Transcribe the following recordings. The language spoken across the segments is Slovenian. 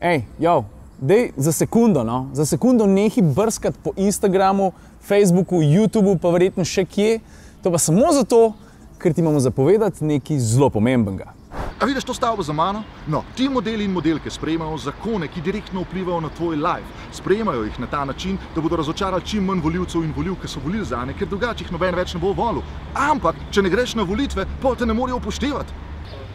Ej, jo, dej za sekundo, no. Za sekundo nehi brskati po Instagramu, Facebooku, YouTubeu, pa verjetno še kje. To pa samo zato, ker ti imamo zapovedati nekaj zelo pomembnega. A vidiš to stavbo za mano? No, ti modeli in modelke sprejemajo zakone, ki direktno vplivajo na tvoj life. Sprejemajo jih na ta način, da bodo razočarali čim manj volivcev in volivk, ki so volili zanje, ker drugače jih noben več ne bo volil. Ampak, če ne greš na volitve, pol te ne morejo upoštevati.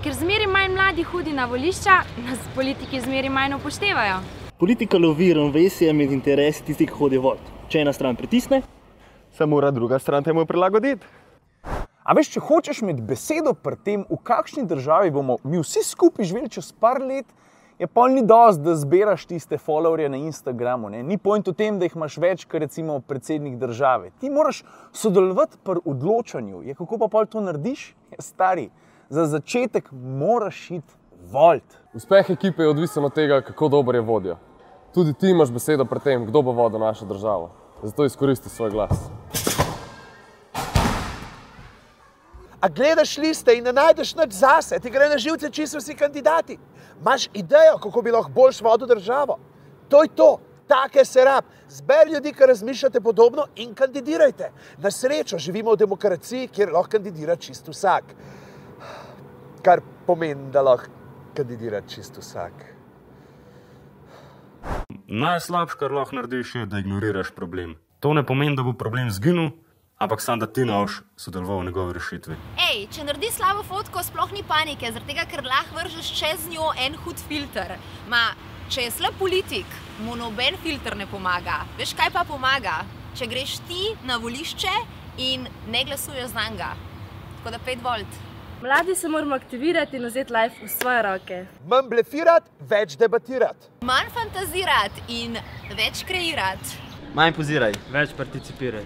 Ker zmeri manj mladih hodi na volišča, nas politiki zmeri manj upoštevajo. Politika lovi ravnovesje med interesi tistih, ki hodijo volit. Če ena stran pritisne, se mora druga stran temu prilagoditi. A veš, če hočeš imeti besedo pri tem, v kakšni državi bomo mi vsi skupaj živeli čez par let, je pol ni dosti, da zbiraš tiste followerje na Instagramu. Ne? Ni point v tem, da jih imaš več, kot recimo predsednik države. Ti moraš sodelovati pri odločanju. Ja, kako pa pol to narediš? Ja, stari, za začetek moraš iti volit. Uspeh ekipe je odvisen od tega, kako dober je vodja. Tudi ti imaš besedo pri tem, kdo bo vodil našo državo. Zato izkoristi svoj glas. A gledaš liste in ne najdeš nič zase, ti gre na živce čisto vsi kandidati. Imaš idejo, kako bi lahko boljš vodil državo. To je to, take se rab. Zber ljudi, ki razmišljate podobno in kandidirajte. Na srečo živimo v demokraciji, kjer lahko kandidira čisto vsak. Kar pomeni, da lahko kandidira čisto vsak. Najslabše, kar lahko narediš, je, da ignoriraš problem. To ne pomeni, da bo problem zginil, ampak samo, da ti ne boš sodeloval v njegovi rešitvi. Ej, če naredi slabo fotko, sploh ni panike, zaradi tega, ker lahko vržeš čez njo en hud filter. Če je slab politik, mu noben filter ne pomaga. Veš, kaj pa pomaga? Če greš ti na volišče in ne glasuješ za njega. Tako da 5 volt. Mladi se moramo aktivirati in vzeti life v svoje roke. Manj blefirati, več debatirati. Manj fantazirati in več kreirati. Manj poziraj. več participiraj.